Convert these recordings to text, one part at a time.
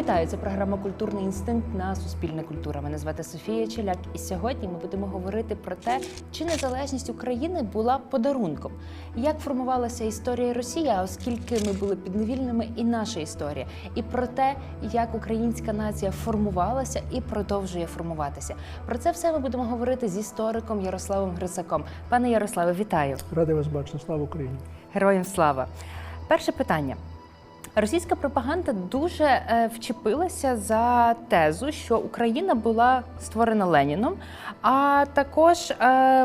Вітаю! Це програма «Культурний інстинкт» на Суспільне культура. Мене звати Софія Челяк. І сьогодні ми будемо говорити про те, чи незалежність України була подарунком. Як формувалася історія Росії, оскільки ми були підневільними, і наша історія. І про те, як українська нація формувалася і продовжує формуватися. Про це все ми будемо говорити з істориком Ярославом Грицаком. Пане Ярославе, вітаю! Радий вас бачити. Слава Україні! Героям слава! Перше питання. Російська пропаганда дуже вчепилася за тезу, що Україна була створена Леніном, а також,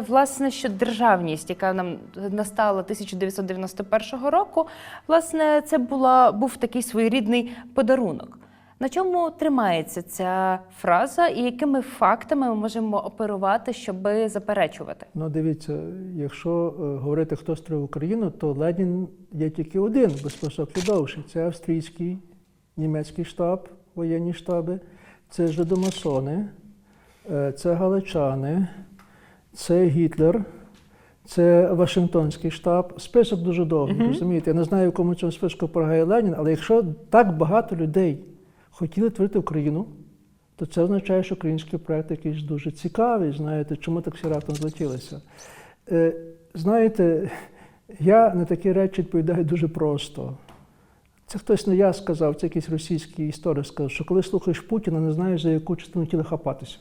власне, що державність, яка нам настала 1991 року, власне, це був такий своєрідний подарунок. На чому тримається ця фраза і якими фактами ми можемо оперувати, щоб заперечувати? Ну, дивіться, якщо говорити, хто створив Україну, то Ленін є тільки один, безпосередньо довший. Це австрійський, німецький штаб, воєнні штаби, це жидомасони, це галичани, це Гітлер, це Вашингтонський штаб. Список дуже довгий, розумієте? Я не знаю, в якому цьому списку полягає Ленін, але якщо так багато людей хотіли творити Україну, то це означає, що український проєкт якийсь дуже цікавий, знаєте, чому так всі раптом злетілися. Знаєте, я на такі речі відповідаю дуже просто. Це хтось не я сказав, це якийсь російський історик сказав, що коли слухаєш Путіна, не знаєш, за яку частину тіла хапатися.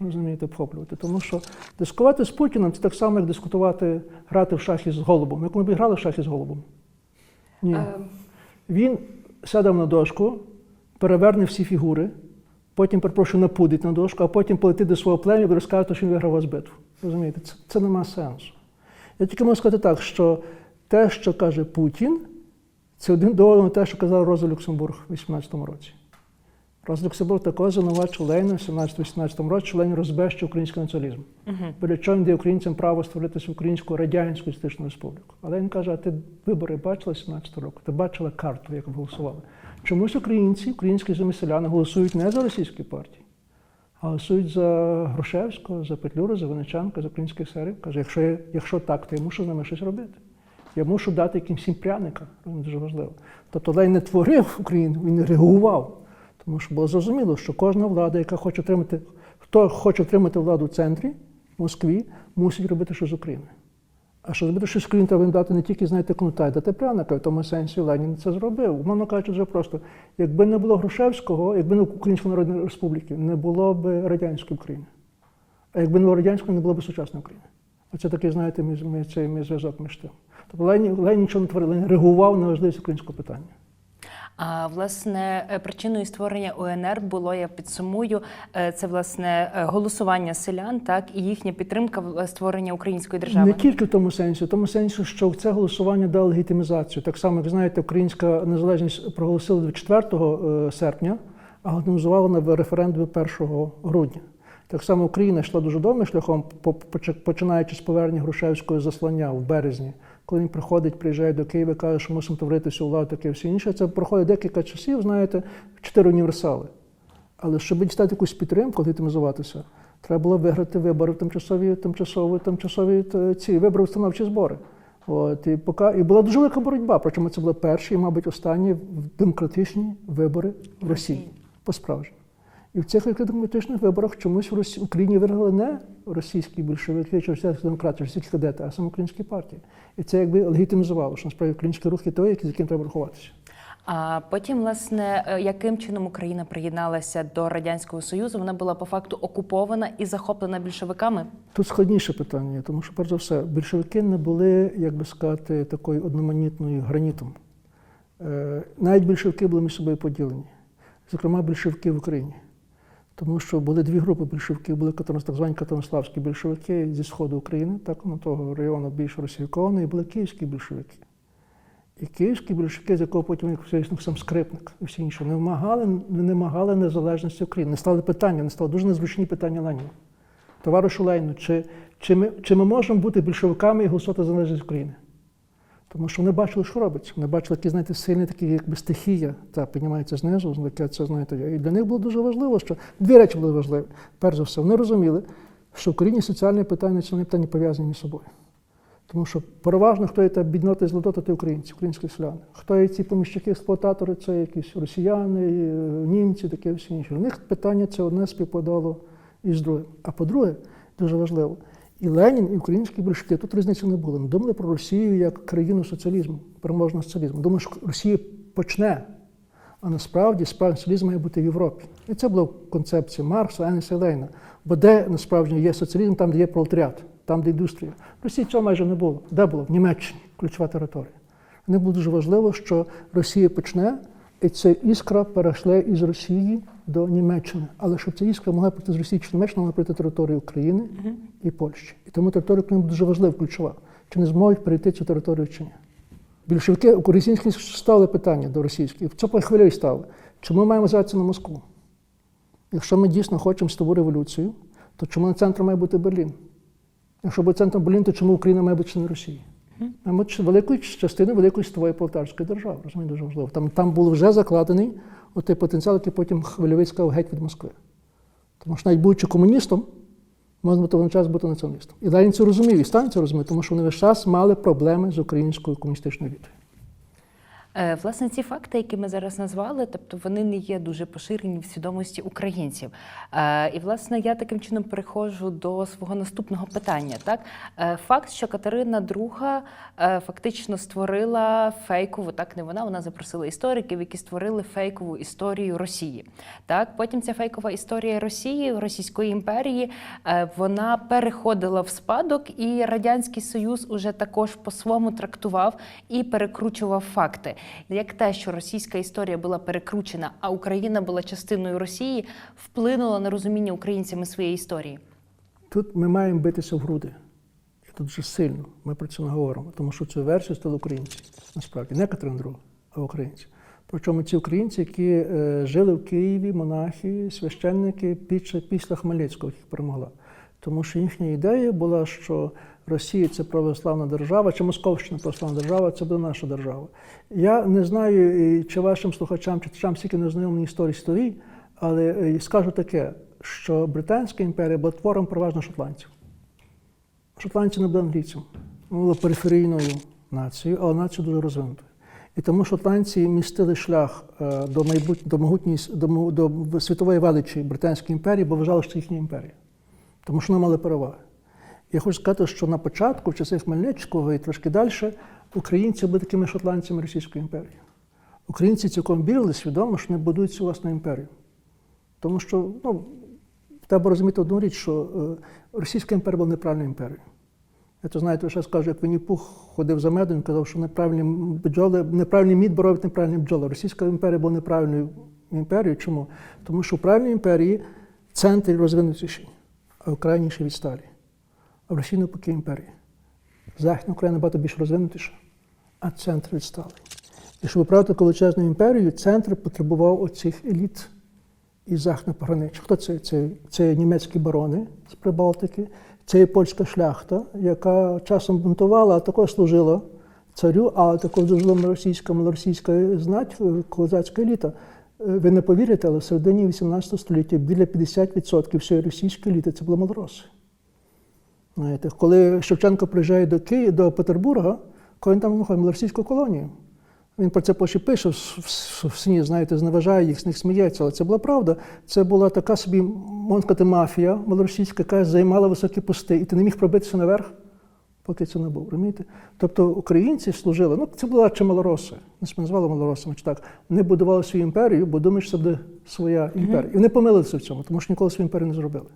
Розумієте, обхоплювати. Тому що дискувати з Путіним – це так само, як дискутувати, грати в шахи з голубом. Як ми б грали в шахи з голубом? Ні. Він сяде на дошку, переверне всі фігури, потім, перепрошую, напудить на дошку, а потім полетить до свого плем'я і розкаже, що він виграв вас битву. Розумієте? Це не має сенсу. Я тільки можу сказати так, що те, що каже Путін, це один до одного те, що казав Роза Люксембург у 18-му році. Роза Люксембург також звинувачив Леніна в 17-18 році, що Ленін розбещив український націоналізм. Перед чим дає українцям право створити українську радянську соціалістичну республіку. Але він каже, а ти вибори бачила 17 року? Ти бачила карту, як голосували? Чомусь українці, українські селяни голосують не за російські партії, а голосують за Грушевського, за Петлюру, за Винниченка, за українських серів. Каже, якщо так, то я мушу з ними щось робити. Я мушу дати якимсь всім пряника. Це дуже важливо. Тобто Ленін не творив Україну, він реагував. Тому що було зрозуміло, що кожна влада, яка хоче отримати, хто хоче отримати владу в центрі, в Москві, мусить робити щось з України. А щоб зробити щось з України, треба дати не тільки, знаєте, кнута, дати пряника, в тому сенсі Ленін це зробив. Умовно кажучи, вже просто, якби не було Грушевського, якби не було Української Народної Республіки, не було б радянської України. А якби не було радянської, не було б сучасної України. Оце такий, знаєте, мій зв'язок між тим. Тобто Ленін нічого не творив, Ленін реагував на важливість українського питання. А, власне, причиною створення УНР було, я підсумую, це, власне, голосування селян, так, і їхня підтримка створення української держави. Не тільки в тому сенсі, що це голосування дало легітимізацію. Так само, як знаєте, українська незалежність проголосила 24 серпня, а організувала на референдумі 1 грудня. Так само Україна йшла дуже довгим шляхом, починаючи з повернення Грушевського заслання в березні. Коли він приїжджає до Києва, каже, що мусимо творити всю владу, таке все інше. Це проходить декілька часів, знаєте, 4 універсали. Але щоб дістати якусь підтримку, легітимізуватися, треба було виграти вибори в тимчасові ці вибори, установчі збори. От, і була дуже велика боротьба, причому це були перші і, мабуть, останні демократичні вибори в Росії, по-справжньому. І в цих демократичних виборах чомусь в Україні виграли не російські більшовики чи російські демократи, російські кадети, а саме українські партії. І це якби легітимізувало, що насправді український рух є той, з яким треба рахуватися. А потім, власне, яким чином Україна приєдналася до Радянського Союзу? Вона була по факту окупована і захоплена більшовиками? Тут складніше питання, тому що, перш за все, більшовики не були, як би сказати, такою одноманітною гранітом. Навіть більшовики були між собою поділені. Зокрема, більшовики в Україні. Тому що були дві групи більшовиків, були так звані катонославські більшовики зі сходу України, так, того району більш російськований, і були київські більшовики. І київські більшовики, з якого потім сам Скрипник і всі інші, не вимагали незалежності України. Не стали питання, не стали дуже незручні питання Леніну. Товаришу Леніну, чи ми можемо бути більшовиками і голосувати за незалежність України? Тому що вони бачили, що робиться. Вони бачили, які, знаєте, сильні такі, якби стихія, та піднімається знизу, це, знаєте, і для них було дуже важливо, що дві речі були важливі. Перш за все, вони розуміли, що в Україні соціальні питання, національні питання пов'язані між собою. Тому що переважно, хто є та біднота і злодота, це українці, українські селяни. Хто є ці поміщики-експлуататори, це якісь росіяни, німці, таке всі інші. У них питання це одне співпадало із другим. А по-друге, дуже важливо, і Ленін, і українські большевики, тут різниці не було. Ми думали про Росію як країну соціалізму, переможного соціалізму. Думали, що Росія почне, а насправді справжній соціалізм має бути в Європі. І це була концепція Маркса, Енгельса і Леніна. Бо де насправді є соціалізм, там, де є пролетаріат, там, де індустрія. В Росії цього майже не було. Де було? В Німеччині, ключова територія. Мені було дуже важливо, що Росія почне, і ця іскра перейшла із Росії до Німеччини. Але щоб ця іскра могла прийти з Росії чи Німеччини, вона прийти територію України і Польщі. І тому територія України дуже важлива, ключова. Чи не зможуть перейти цю територію чи ні. Більшовики українські ставили питання до російських, це по хвилі ставили. Чому ми маємо зватися на Москву? Якщо ми дійсно хочемо світову революцію, то чому на центрі має бути Берлін? Якщо буде центром Берлін, то чому Україна має бути не Росії? Маємо великою частиною великої світової пролетарської держави, розумієте, дуже важливо. Там був вже закладений той потенціал, який потім Хвильовий сказав геть від Москви. Тому що навіть будучи комуністом, можна бути водночас бути націоналістом. І Ленін це розумів, і Сталін це розумів, тому що вони весь час мали проблеми з українською комуністичною елітою. Власне, ці факти, які ми зараз назвали, тобто вони не є дуже поширені в свідомості українців. І, власне, я таким чином переходжу до свого наступного питання. Так? Факт, що Катерина II фактично створила фейкову, так не вона запросила істориків, які створили фейкову історію Росії. Так? Потім ця фейкова історія Росії, Російської імперії, вона переходила в спадок, і Радянський Союз уже також по-своєму трактував і перекручував факти. Як те, що російська історія була перекручена, а Україна була частиною Росії, вплинуло на розуміння українцями своєї історії? Тут ми маємо битися в груди. І тут вже сильно ми про це не говоримо, тому що цю версію стали українці. Насправді, не Катерина II, а українці. Причому ці українці, які жили в Києві, монахи, священники після Хмельницького, яких перемогла. Тому що їхня ідея була, що Росія – це православна держава, чи Московщина – православна держава, це буде наша держава. Я не знаю, чи вашим слухачам, чи читачам стільки не знайомі історії світовій, але скажу таке, що Британська імперія була твором переважно шотландців. Шотландці не були англійцями, вони були периферійною нацією, але нацією дуже розвинутою. І тому шотландці містили шлях до світової величі Британської імперії, бо вважали, що це їхня імперія. Тому що вони мали переваги. Я хочу сказати, що на початку, в часи Хмельницького і трошки далі, українці були такими шотландцями Російської імперії. Українці цілком вірили свідомо, що не будують цю власну імперію. Тому що, треба розуміти одну річ, що Російська імперія була неправильною імперією. Я то знаєте, ще скажу, як Вінні-Пух ходив за медом, він казав, що неправильний мід боровить неправильні бджоли. Російська імперія була неправильною імперією. Чому? Тому що в правильній імперії центр розвинутіший, а крайніший відсталі. А в Росії навпаки імперії. Західна Україна набагато більш розвинутіша, а центр відсталий. І щоб виправити величезну імперію, центр потребував оцих еліт із західного пограниччя. Хто це? Це німецькі барони з Прибалтики, це і польська шляхта, яка часом бунтувала, а також служила царю, а також служила малоросійська знать, козацька еліта. Ви не повірите, але в середині 18 століття біля 50% всієї російської еліти – це були малороси. Знаєте, коли Шевченко приїжджає до Петербурга, коли він там знаходить малоросійську колонію, він про це пише в СНІ, знаєте, зневажає їх, з них сміється, але це була правда. Це була така собі, можна сказати, мафія малоросійська, яка займала високі пости, і ти не міг пробитися наверх, поки це не був, розумієте? Тобто українці служили, це була чи малороси, ми назвали малоросами, чи так, вони будували свою імперію, бо думають, що це буде своя імперія. І вони помилилися в цьому, тому що ніколи свою імперію не зробили.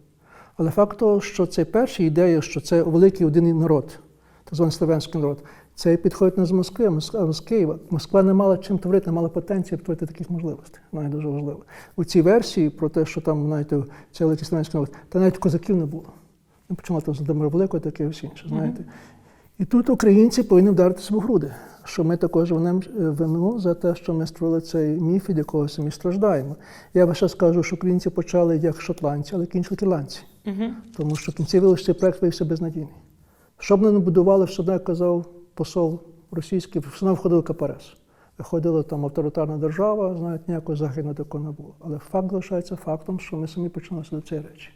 Але факт того, що це перша ідея, що це великий один народ, так званий славянський народ, це підходить не з Москви, а з Києва. Москва не мала чим творити, не мала потенції творити таких можливостей. Навіть дуже важливо. У цій версії про те, що там, знаєте, це великий славянський народ, та навіть козаків не було. Не починали там з Володимира Великого, таке і всі інше, знаєте. І тут українці повинні вдаритися в груди, що ми також винемо вину за те, що ми створили цей міф, від якого самі страждаємо. Я вам ще скажу, що українці почали як шотландці, але кінчили як ірландці. Тому що в кінці виявилося, цей проєкт виявився безнадійний. Що б не будували, все одно, як казав посол російський, все одно входив КПРС. ходила там авторитарна держава, знаєте, ніякого захисту такого не було. Але факт залишається фактом, що ми самі починалися до цієї речі.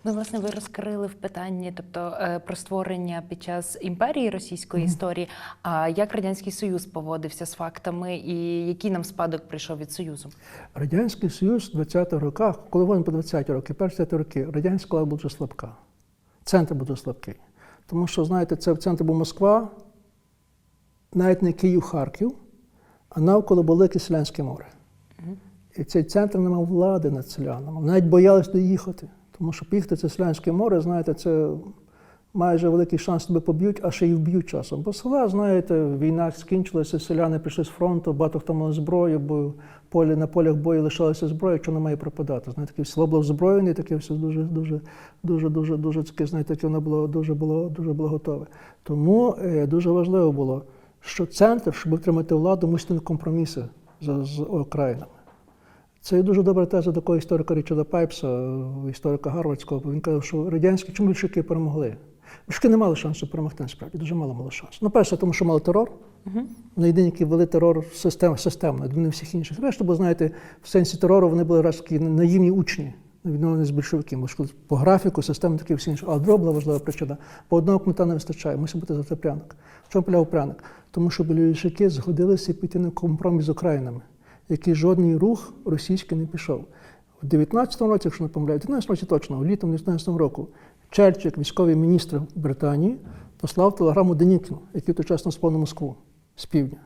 Ну, власне, ви розкрили в питанні, тобто про створення під час імперії російської історії. А як Радянський Союз поводився з фактами і який нам спадок прийшов від Союзу? Радянський Союз в 20-х роках, коли вони по 20-ті роки, перші 20-ті роки, радянська влада була дуже слабка. Центр був дуже слабкий. Тому що, знаєте, це в центрі був Москва, навіть не Київ-Харків, а навколо Велике Селянське море. І цей центр не мав влади над селянами. Навіть боялись доїхати. Тому що поїхати це Селянське море, знаєте, це майже великий шанс тебе поб'ють, а ще й вб'ють часом. Бо села, знаєте, війна скінчилася, селяни пішли з фронту, багато хто мав зброю, бо на полях бою лишалася зброя, якщо не має пропадати. Знаєте, таке село було озброєне, таке все дуже таке, знаєте, таке воно було дуже було готове. Тому дуже важливо було, що центр, щоб отримати владу, мусить на компроміси з окраїнами. Це дуже добра теза такого історика Річарда Пайпса, історика Гарвардського. Він каже, що радянські, чому більшовики перемогли? Більшовики не мали шансу перемогти, насправді, дуже мало мали шансу. Ну, перше, тому що мали терор. Вони єдині, які ввели терор системно, не всіх інших. Решта, бо, знаєте, в сенсі терору вони були раз такі наївні учні, відновлені з більшовиків. Бо по графіку, систему, такі всі інші. Але друга була важлива причина. По одного кнута не вистачає, мусить бути завжди пряник. В чому полягав пряник? Тому що більшовики згодилися піти на компроміс з окраїнами, який жодний рух російський не пішов. У 19-му році, якщо не помиляю, в 19-му році точно, літом 19-го року, Черчилль, військовий міністр Британії, послав телеграму Денікіну, який точно спав на Москву з півдня.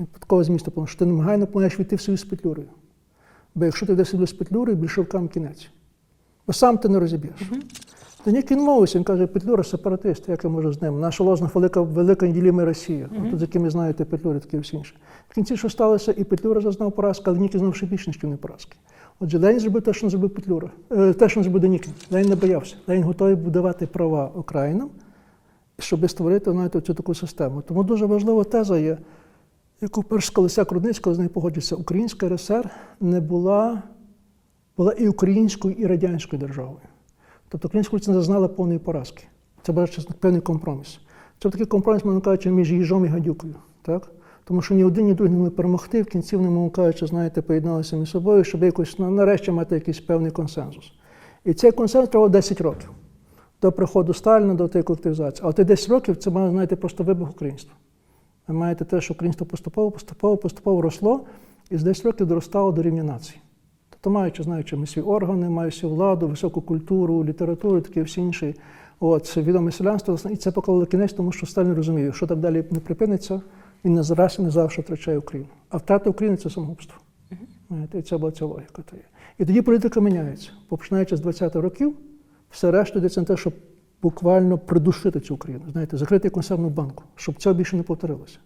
Він такого змісту, тому що ти негайно маєш війти в союз з Петлюрою. Бо якщо ти йдеш в союз з Петлюрою, більшовикам кінець. Бо сам ти не розіб'єш. Денікін мовився, він каже, Петлюра сепаратист, як я можу з ним? Наша лозунг велика неділіма Росія. Тут, з якими знаєте Петлюри, таке всі інше. В кінці, що сталося, і Петлюра зазнав поразку, але Денікін знав ще більше, ніж не поразки. Отже, Ленін зробив те, що не зробив Петлюра, те, що не зробив Денікін. Ленін не боявся. Ленін готовий був давати права окраїнам, щоб створити, знаєте, цю таку систему. Тому дуже важлива теза є, яку перш Колесяк Рудницький з нею погоджується. Українська РСР не була і українською, і радянською державою. Тобто українська не зазнала повної поразки. Це був певний компроміс. Це такий компроміс, можна кажучи, між Їжом і Гадюкою. Так? Тому що ні один, ні другий не могли перемогти, в кінці вони, мовно кажучи, знаєте, поєдналися між собою, щоб якось нарешті мати якийсь певний консенсус. І цей консенсус тривав 10 років. До приходу Сталіна, до тієї колективізації. Але ті 10 років це має, знаєте, просто вибух українства. Ви маєте те, що українство поступово росло, і з 10 років доростало до рівня нації. Тобто маючи, знаючи, ми свої органи, маючи владу, високу культуру, літературу, такі всі інші. Це відоме селянство, і це поклало кінець, тому що Сталін розумів, що так далі не припиниться, він не зараз і не завжди втрачає Україну. А втрата України – це самогубство. І це була ця логіка. І тоді політика міняється. Починаючи з 20-х років, все решта йдеться на те, щоб буквально придушити цю Україну, знаєте, закрити консервну банку, щоб цього більше не повторилося.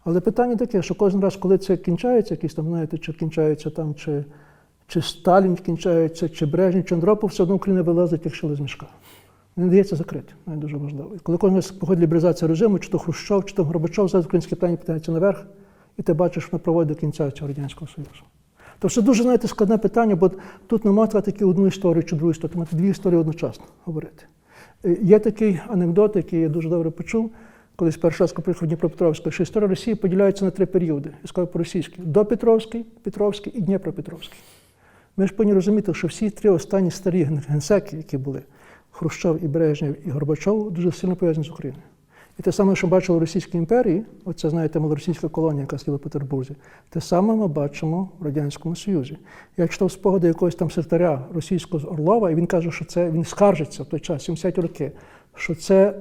Але питання таке, що кожен раз, коли це кінчається, якісь там, знаєте, чи кінчається там, чи Сталін кінчається, чи Брежнєв, чи Андропов, все одно Україна вилазить, як шило з мішка. Не дається закрити, навіть дуже важливо. І коли кожен раз проходить лібералізація режиму, чи то Хрущов, чи то Горбачов, зараз українське питання піднімається наверх, і ти бачиш, що воно проводить до кінця цього Радянського Союзу. Тобто це дуже, знаєте, складне питання, бо тут не можна тільки одну історію чи другу історію, мати дві історії одночасно говорити. Є такий анекдот, який я дуже добре почув, колись перший раз, коли приїхав в Дніпропетровську, що історія Росії поділяється на 3 періоди, я скажу по-російськи: допетровський, Петровський і Дніпропетровський. Ми ж повинні розуміти, що всі 3 останні старі генсеки, які були, Хрущов, і Брежнєв, і Горбачов, дуже сильно пов'язані з Україною. І те саме, що бачили в Російській імперії, оце, знаєте, малоросійська колонія, яка сиділа в Петербурзі, те саме ми бачимо в Радянському Союзі. Я читав спогади якогось там секретаря російського з Орлова, і він каже, що це, він скаржиться в той час, 70 роки, що це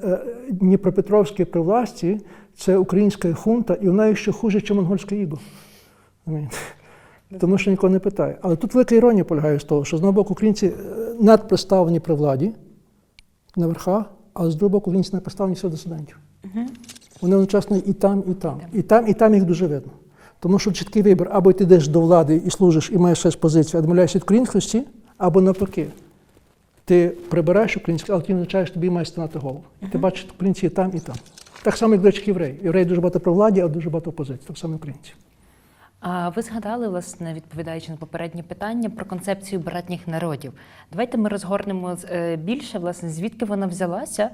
Дніпропетровські при власті, це українська хунта, і вона ще хуже, ніж монгольська іго. Тому що нікого не питає. Але тут велика іронія полягає з того, що з одного боку українці надпредставлені при владі, на верхах, а з другого боку українці не представлені серед дисидентів. Вони одночасно і там, і там. І там їх дуже видно. Тому що чіткий вибір: або ти йдеш до влади і служиш, і маєш щось позицію, а відмовляєшся від українськості, або навпаки. Ти прибираєш українське, але ти не означаєш, тобі має стинати голову. І ти бачиш, що українці і там, і там. Так само, як, до речі, євреї. Євреї дуже багато при владі, а дуже багато опозиції. Так само українці. А ви згадали, власне, відповідаючи на попереднє питання, про концепцію братніх народів. Давайте ми розгорнемо більше, власне, звідки вона взялася,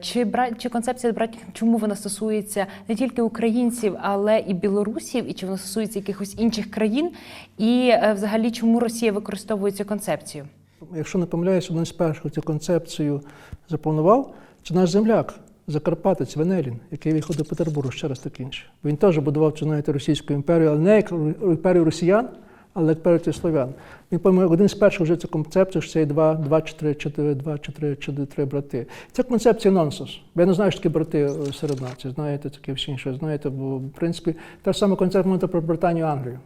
чи концепція братніх, чому вона стосується не тільки українців, але і білорусів, і чи вона стосується якихось інших країн, і взагалі, чому Росія використовує цю концепцію? Якщо не помиляюсь, один з перших цю концепцію запланував, це наш земляк, закарпатець Венелін, який виїхав до Петербургу, ще раз так інше. Він теж будував цю, знаєте, російську імперію, але не як імперію росіян, але як імперію слов'ян. Він, по-моєму, один з перших вже цю концепцію, що це є два чи три брати. Ця концепція нонсенс. Я не знаю, що такі брати серед націй, знаєте, таке всі інше, знаєте, бо, в принципі, та ж сама концепція можна про Британію і Англію.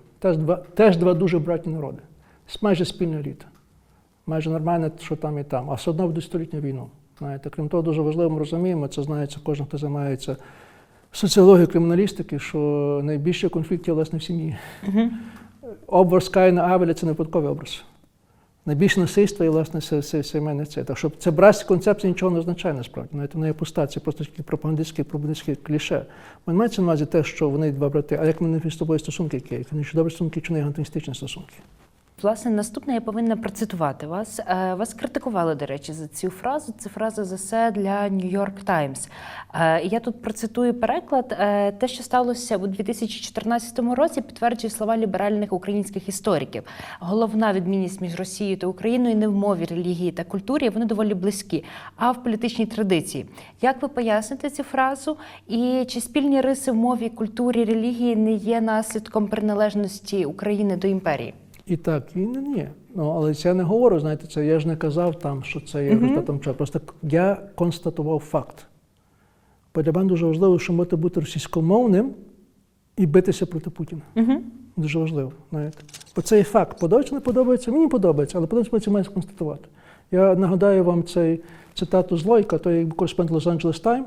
Теж два дуже братні народи. Майже спільна еліта. Майже нормально, що там і там, а все одно ведуть столітню війну. Знаєте, крім того, дуже важливо, ми розуміємо, це знається кожен, хто займається соціологією, криміналістики, що найбільше конфліктів, власне, в сім'ї. Образ Каїна Авеля – це не випадковий образ. Найбільше насильства і, власне, сімейне це. Так що це братська концепція нічого не означає, насправді. Навіть вона є пуста, це просто такі пропагандистські кліше. Ми мається на увазі те, що вони два брати, а як вони між собою стосунки, які є? Вони добрі стосунки чи не антагоністичні стосунки? Власне, наступне я повинна процитувати вас. Вас критикували, до речі, за цю фразу. Це фраза з есе для New York Times. Я тут процитую переклад. Те, що сталося у 2014 році, підтверджує слова ліберальних українських істориків. Головна відмінність між Росією та Україною не в мові, релігії та культурі, вони доволі близькі, а в політичній традиції. Як ви поясните цю фразу? І чи спільні риси в мові, культурі, релігії не є наслідком приналежності України до імперії? І так, і ні. Ну, але це я не говорю, знаєте, це я ж не казав там, що це є результатом чого. Просто я констатував факт. Бо для мене дуже важливо, що можете бути російськомовним і битися проти Путіна. Дуже важливо, знаєте. Бо це є факт. Подобається, не подобається? Мені подобається, але подобається, це має констатувати. Я нагадаю вам цей цитату з Лойка, той кореспондент Los-Angeles Times,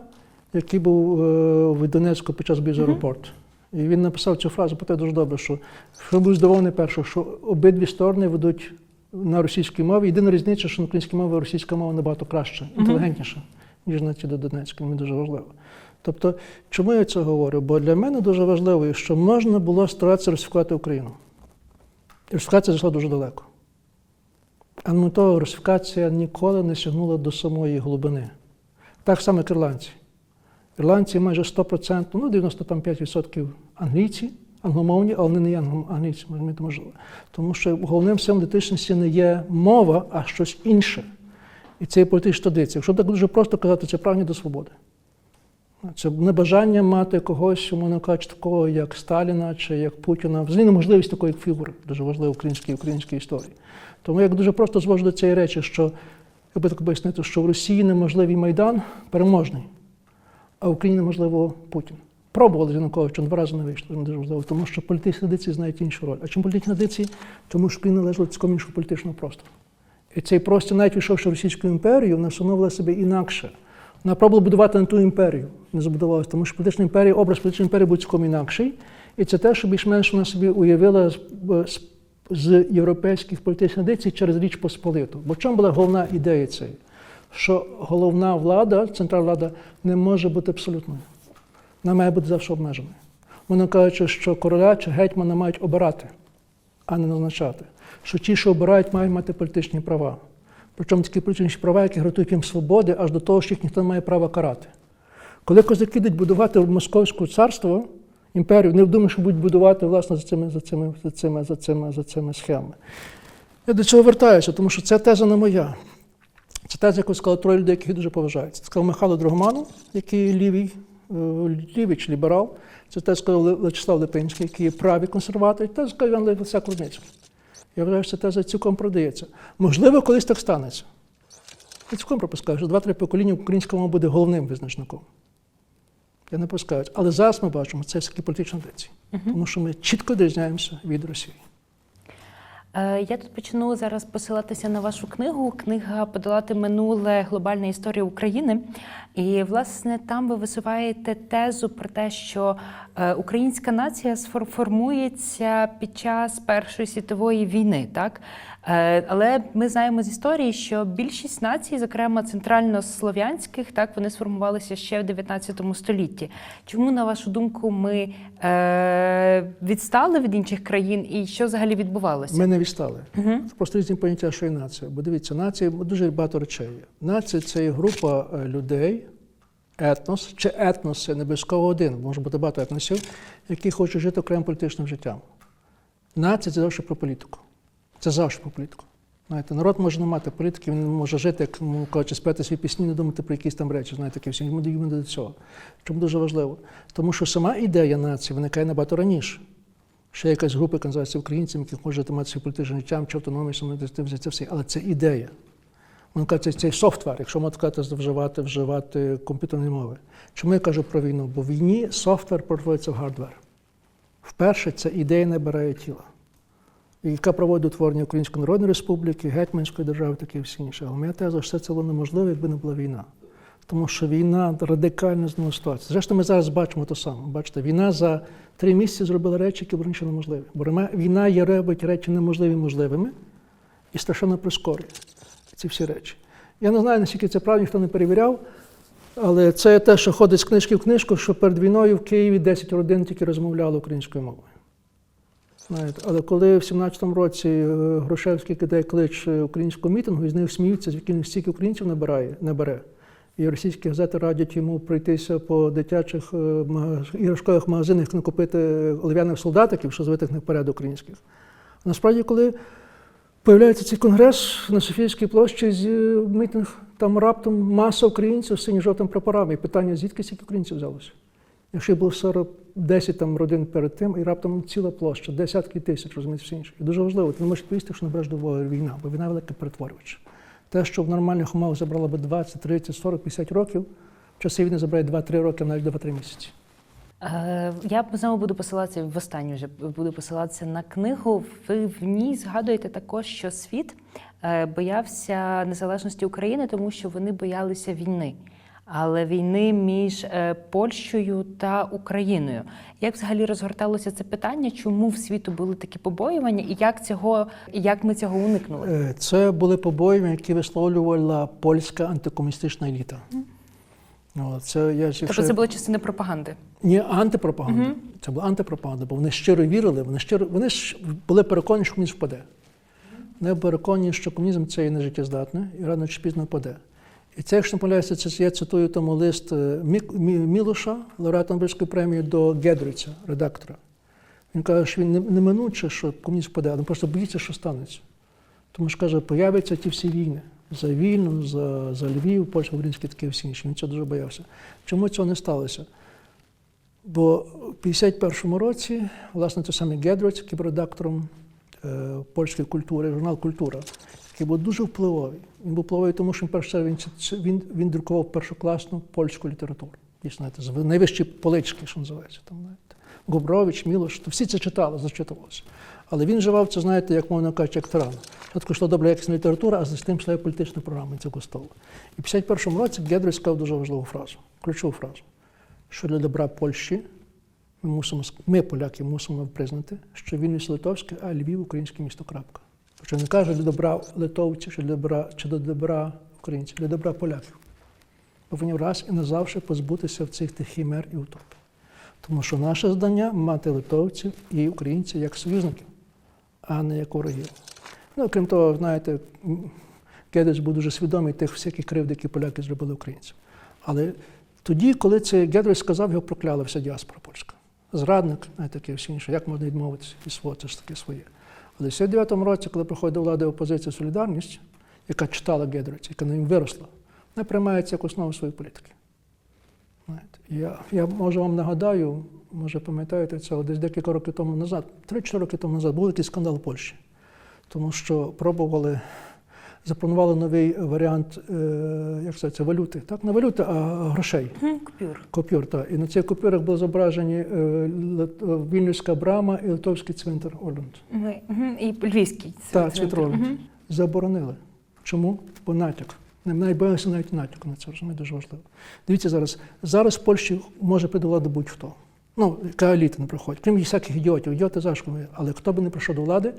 який був в Донецьку під час бій з аеропорту. І він написав цю фразу, про те дуже добре, що був здивований перше, що обидві сторони ведуть на російській мові. Єдина різниця, що на українській мові російська мова набагато краще, інтелігентніша, ніж на ті до Донецька. Мені дуже важливо. Тобто, чому я це говорю? Бо для мене дуже важливо, що можна було старатися русифікувати Україну. І русифікація зайшла дуже далеко. А на того русифікація ніколи не сягнула до самої глибини. Так само, як ірландці. Ірландці майже 100%, 95% англійці, англомовні, але вони не є англійці, можливо. Тому що головним символом ідентичності не є мова, а щось інше. І це є політична традиція. Якщо так дуже просто казати, це прагнення до свободи. Це небажання мати когось, умовно кажучи, такого, як Сталіна чи як Путіна. Взагалі неможливість такої фігури, дуже важливо в українській історії. Тому я дуже просто звожу до цієї речі, що, як би так пояснити, що в Росії неможливий Майдан переможний, а в Україні неможливо Путін. Пробували з Януковичем, 2 рази не вийшло, дуже важливо, тому що політичні традиції знають іншу роль. А чому політичні традиції? Тому що Україна належала цілком іншого політичного простору. І цей простір, навіть війшовши в Російську імперію, вона встановила себе інакше. Вона пробувала будувати на ту імперію, не забудувалася, тому що політична імперія, образ політичної імперії був цілком інакший. І це те, що більш-менш вона собі уявила з європейських політичних традицій через Річ Посполиту. Бо в чому була головна ідея цієї? Що головна влада, центральна влада, не може бути абсолютною. Вона має бути завжди обмеженою. Вони кажуть, що короля чи гетьмана мають обирати, а не назначати. Що ті, що обирають, мають мати політичні права. Причому такі політичні права, які гарантують їм свободи, аж до того, що їх ніхто не має права карати. Коли козаки йдуть будувати Московське царство, імперію, не вдумають, що будуть будувати, власне, за цими схемами. Я до цього вертаюся, тому що ця теза не моя. Це теза, яку сказали 3 людей, яких дуже поважають. Це сказав Михайло Драгоманов, який лівий чи ліберал. Це теж сказав В'ячеслав Липинський, який є правий консерватор. І теж сказав Іван Лисак Рудницький. Я вважаю, що ця теза цілком продається. Можливо, колись так станеться. Я цілком пропускаю, що 2-3 покоління українська мова буде головним визначником. Я не пропускаю. Але зараз ми бачимо, це все-таки політичні традиції. Тому що ми чітко відрізняємося від Росії. Я тут почну зараз посилатися на вашу книгу. Книга «Подолати минуле. Глобальна історія України». І, власне, там ви висуваєте тезу про те, що українська нація формується під час Першої світової війни, так? Але ми знаємо з історії, що більшість націй, зокрема центрально-слов'янських, так, вони сформувалися ще в 19 столітті. Чому, на вашу думку, ми відстали від інших країн і що взагалі відбувалося? Ми не відстали. Це просто різні поняття, що є нація. Бо дивіться, нація дуже багато речей є. Нація – це є група людей, етнос, чи етноси, не обов'язково один, може бути багато етносів, які хочуть жити окремим політичним життям. Нація – це завжди про політику. Це завжди про політику. Знаєте, народ може не мати політики, він може жити, як кажучи, співати свої пісні, не думати про якісь там речі, знаєте, всі йому до цього. Чому дуже важливо? Тому що сама ідея нації виникає набагато раніше. Ще якась група, яка називається українцями, які хочуть мати своє політичне життя, чи автономію, це все. Але це ідея. Воно каже, це цей софтвер, якщо можна сказати, вживати комп'ютерні мови. Чому я кажу про війну? Бо в війні софтвер перетворюється в хардвер. Вперше ця ідея набирає тіла, яка проводить утворення Української Народної Республіки, Гетьманської держави, таке і всі інші. Але моя теза, що це було неможливо, якби не була війна. Тому що війна радикально змінила ситуацію. Зрештою, ми зараз бачимо те саме. Бачите, війна за 3 місяці зробила речі, які були раніше неможливі. Бо війна робить речі неможливі можливими і страшенно прискорює ці всі речі. Я не знаю, наскільки це правда, ніхто не перевіряв, але це те, що ходить з книжки в книжку, що перед війною в Києві 10 родин тільки розмовляли українською мовою. Знаєте, але коли в 17-му році Грушевський кидає клич українського мітингу, і з них сміються, звідки він стільки українців не бере. І російські газети радять йому пройтися по дитячих іграшкових магазинах, не купити олов'яних солдатиків, що звитих наперед українських. Насправді, коли появляється цей конгрес на Софійській площі, мітинг, там раптом маса українців з синьо-жовтим прапорами. І питання, звідки стільки українців взялося? Якщо було 10 там родин перед тим, і раптом ціла площа, десятки тисяч, розумієте, всі інші. І дуже важливо, ти не можеш відповісти, що не береш до уваги війна, бо війна – великий перетворювач. Те, що в нормальних умовах забрало би 20, 30, 40, 50 років, в часи війни забирає 2-3 роки, навіть 2-3 місяці. Я знову буду посилатися, в останню вже буду посилатися на книгу. Ви в ній згадуєте також, що світ боявся незалежності України, тому що вони боялися війни. Але війни між Польщею та Україною. Як взагалі розгорталося це питання? Чому в світу були такі побоювання і як ми цього уникнули? Це були побоювання, які висловлювала польська антикомуністична еліта. Тобто це була частина пропаганди? Ні, антипропаганда. Це була антипропаганда, бо вони щиро вірили, вони були переконані, що комунізм впаде. Вони переконані, що комунізм – це є нежиттєздатне і рано чи пізно впаде. І це, якщо не помиляюся, це я цитую тому лист Мілоша, лауреата Нобелівської премії, до Гедриця, редактора. Він каже, що він неминуче, що комунізм впаде, він просто боїться, що станеться. Тому що, каже, появляться ті всі війни. За Вільну, за Львів, Польща, Українська, таке всі інші. Він цього дуже боявся. Чому цього не сталося? Бо в 51-му році, власне, той самий Гедриць, який був редактором польської культури, журнал «Культура», який був дуже впливовий. Він був впливовий, тому що він друкував першокласну польську літературу. Дійсно, з найвищі полички, що називається. Там, Губрович, Мілош, то всі це читали, зачитувалося. Але він вживав це, знаєте, як мовно кажучи, як тиран. Спочатку йшла добра якісна література, а з тим йшла політична програма цього столу. І в 51-му році Гедриць сказав дуже важливу фразу, ключову фразу, що для добра Польщі ми, поляки, мусимо признати, що Вільнюс литовське, а Львів – українське місто, крапка. Тобто не каже для добра литовців, чи для добра українців, для добра поляків. Повинні раз і назавжди позбутися в цих тих хімер і утопій. Тому що наше завдання – мати литовців і українців як союзників, а не як ворогів. Ну, крім того, знаєте, Гедриць був дуже свідомий тих всяких кривд, які поляки зробили українцям. Але тоді, коли це Гедриць сказав, його прокляла вся діаспора польська. Зрадник, знаєте, таке всі інше, як можна відмовитися від свого, це ж таке своє. Але в 79-му році, коли приходить до влади опозиція «Солідарність», яка читала Гедриця, яка на ним виросла, вона приймається як основу своєї політики. Я може вам нагадаю, може пам'ятаєте це, десь декілька років тому назад, 3-4 роки тому назад, був такий скандал в Польщі. Тому що запропонували новий варіант, як це, валюти. Так, не валюти, а грошей. Купюр, так. І на цих купюрах були зображені Вільнюська брама і Литовський цвинтар Орланд. І Львівський цвинтар. Так, цвинтар Орланд. Заборонили. Чому? Бо натяк. Не боялися навіть натяку на це, розумієте, дуже важливо. Дивіться зараз в Польщі може прийти до влади будь-хто. Ну, яка еліта не приходить. Крім всяких ідіотів. Ідіоти завжди. Але хто би не прийшов до влади,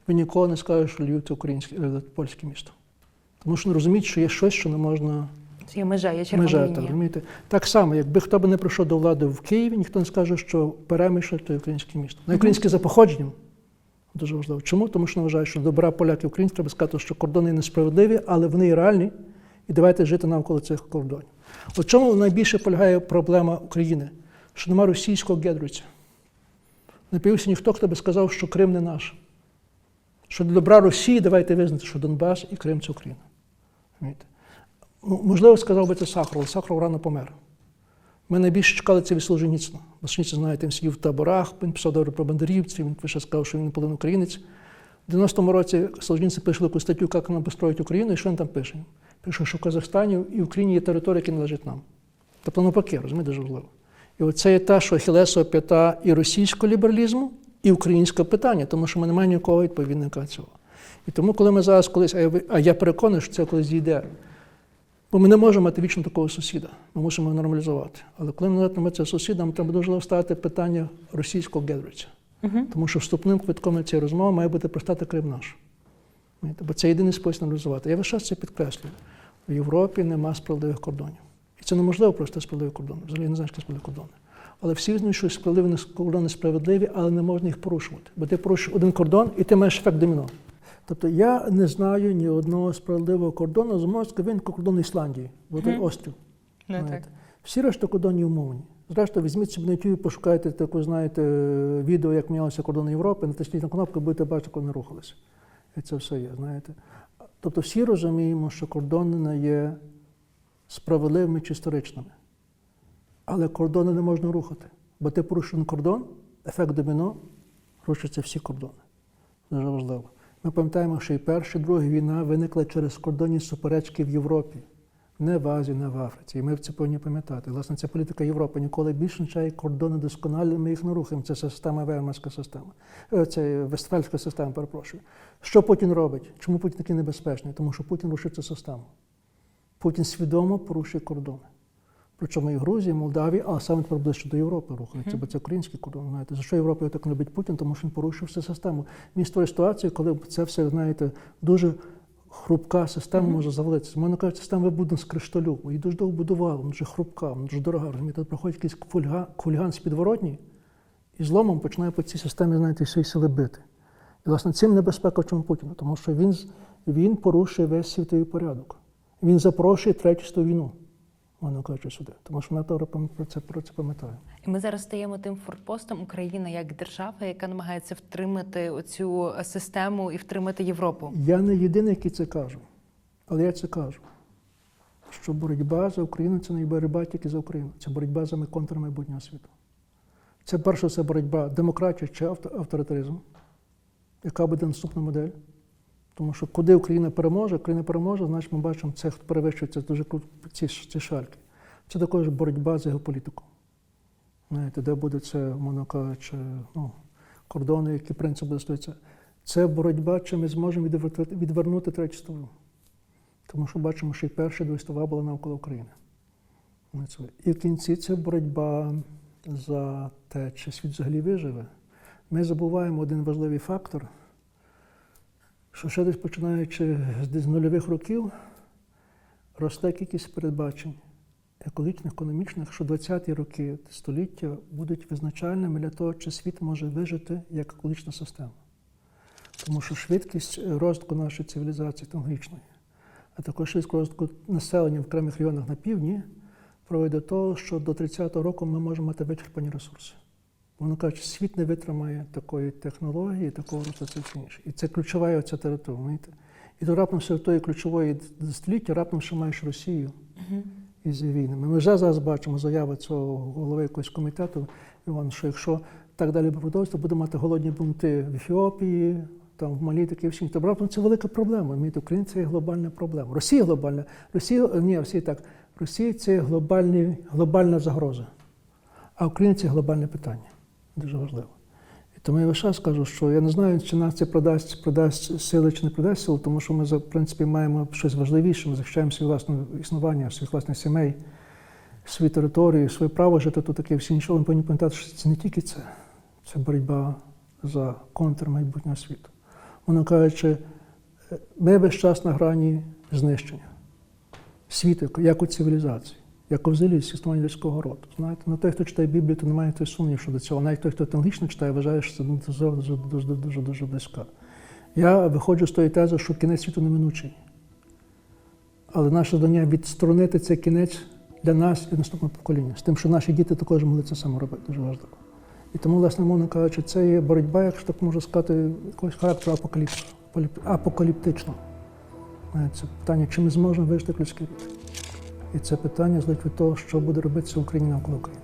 ви ніколи не скажете, що Львів – це польське місто. Тому що не розуміють, що є щось, що не можна... Є межа, є червона лінія. Так, розумієте? Так само, якби хто б не прийшов до влади в Києві, ніхто не скаже, що Перемишль – це українське місто. На українське за походженням. Дуже важливо. Чому? Тому що вважаю, що добра поляків і українців треба сказати, що кордони несправедливі, але вони і реальні, і давайте жити навколо цих кордонів. От чому найбільше полягає проблема України? Що немає російського гедриця. Не появився ніхто, хто би сказав, що Крим не наш. Що для добра Росії давайте визнати, що Донбас і Крим – це Україна. Розумієте? Можливо, сказав би це Сахаров, але Сахаров рано помер. Ми найбільше чекали це від Солженіцина. Солженіцин, знаєте, він сидів в таборах, він писав добре про бандерівців, він пише, сказав, що він наполовину українець. В 90-му році Солженіцин пише таку статтю «Як нам построїть Україну», і що він там пише? Пише, що в Казахстані і в Україні є територія, яка належить нам. Тобто навпаки, розумієте, дуже важливо. І оце є та, що ахілесова п'ята і російського лібералізму, і українського питання, тому що ми не маємо ніякого відповідника цього. І тому, коли ми зараз колись, а я переконаний, що це колись дійде, бо ми не можемо мати вічно такого сусіда, ми мусимо його нормалізувати. Але коли ми матимемо цього сусіда, нам треба дуже ставити питання російського гедриця. Тому що вступним квитком на цієї розмови має бути простати Крим наш. Бо це єдиний спосіб нормалізувати. Я весь час це підкреслюю. В Європі нема справедливих кордонів. І це неможливо просто справедливі кордони. Взагалі не знаю, що справедливі кордони. Але всі знають, що справедливі кордони справедливі, але не можна їх порушувати. Бо ти порушуєш один кордон, і ти маєш ефект доміно. Тобто я не знаю ні одного справедливого кордону з морського винку кордону Ісландії, бо той острів. Всі решта кордонів умовні. Зрештою, візьміть собі на YouTube, пошукайте таку, знаєте, відео, як мінялися кордони Європи, натисніть на кнопку, будете бачити, як вони рухалися. І це все є, знаєте. Тобто всі розуміємо, що кордони не є справедливими чи історичними. Але кордони не можна рухати. Бо ти порушив кордон, ефект доміно, рушаться всі кордони. Дуже важливо. Ми пам'ятаємо, що і Перша, і Друга війна виникла через кордонні суперечки в Європі. Не в Азії, не в Африці. І ми це повинні пам'ятати. Власне, ця політика Європи ніколи більше не чає кордони досконалі, ми їх не рухаємо. Це система, Веймарська система. Це Вестфальська система, перепрошую. Що Путін робить? Чому Путін такий небезпечний? Тому що Путін рушить цю систему. Путін свідомо порушує кордони. Причому і Грузії, і Молдавії, а саме тепер ближче до Європи рухається, бо це український кордон. Знаєте. За що Європа так не любить Путін? Тому що він порушив всю систему. Він створює ситуацію, коли це все, знаєте, дуже хрупка система може завалитися. Можна кажуть, система вибудена з кришталю. Її дуже довго будували, вона дуже хрупка, вона дуже дорога. Розумієте, тут приходить якийсь хуліган з підворотні і зломом починає по цій системі, знаєте, всі сили бити. І, власне, цим небезпека в чому Путіна, тому що він порушує весь світовий порядок. Він запрошує Третю світову війну. Можна кажучи сюди, тому що НАТО про це пам'ятає. І ми зараз стаємо тим форпостом Україна як держава, яка намагається втримати оцю систему і втримати Європу. Я не єдиний, який це кажу, але я це кажу, що боротьба за Україну – це не боротьба тільки за Україну, це боротьба за контрмайбутнього світу. Це перше, це боротьба демократія чи авторитаризм, яка буде наступна модель. Тому що куди Україна переможе, значить ми бачимо, це хто перевищується дуже ці шальки. Це також боротьба за геополітику. Знаєте, де буде це, мовно кажучи, кордони, які принцип буде стоїтися. Це боротьба, чи ми зможемо відвернути Третю світову. Тому що бачимо, що і Перша, і Друга світова була навколо України. І в кінці це боротьба за те, чи світ взагалі виживе. Ми забуваємо один важливий фактор, що ще десь починаючи з нульових років, росте кількість передбачень екологічних, економічних, що 20-ті роки століття будуть визначальними для того, чи світ може вижити як екологічна система. Тому що швидкість розвитку нашої цивілізації технологічної, а також швидкість розвитку населення в окремих районах на півдні, приводить до того, що до 30-го року ми можемо мати вичерпані ресурси. Воно каже, що світ не витримає такої технології, такого росту інше. І це ключова оця територія, розумієте? І то раптом все тої ключової століття, раптом ще маєш Росію із війнами. Ми вже зараз бачимо заяву цього голови якогось комітету, Іван, що якщо так далі продовжиться, то будемо мати голодні бунти в Ефіопії, там, в Малі, такі всі. Тобто раптом це велика проблема, розумієте? Україна – це є глобальна проблема. Росія глобальна. Росія – це глобальна загроза. А Україна – це глобальне питання. Дуже важливо. І тому я весь час кажу, що я не знаю, чи нас це продасть сили, чи не продасть сили, тому що ми, в принципі, маємо щось важливіше. Ми захищаємо своє власне існування, своїх власних сімей, свою територію, своє право жити тут, таке всі нічого. Ми повинні пам'ятати, що це не тільки це. Це боротьба за контрмайбутнього світу. Воно кажучи, ми весь час на грані знищення світу, як у цивілізації, як у взагалі існування людського роду. Знаєте, той, хто читає Біблію, то немає той сумнів щодо цього. Навіть той, хто теологічно читає, вважає, що це дуже близько. Я виходжу з тої тези, що кінець світу неминучий. Але наше завдання відсторонити цей кінець для нас і наступного покоління. З тим, що наші діти також могли це саме робити, дуже важливо. І тому, власне, мовно кажучи, це є боротьба, якщо так можна сказати, якогось характеру апокаліптичного. Це питання, чи ми зможемо вижити людський рід. І це питання залежить від того, що буде робитися в Україні навколо України.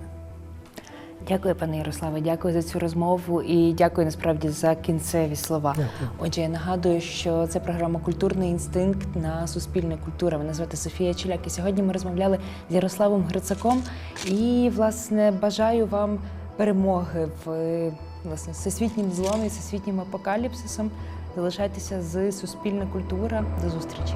Дякую, пане Ярославе, дякую за цю розмову і дякую насправді за кінцеві слова. Дякую. Отже, я нагадую, що це програма «Культурний інстинкт» на Суспільне культура. Мене звати Софія Челяк, і сьогодні ми розмовляли з Ярославом Грицаком. І, власне, бажаю вам перемоги в всесвітнім злом і всесвітнім апокаліпсисом. Залишайтеся з Суспільне культура. До зустрічі.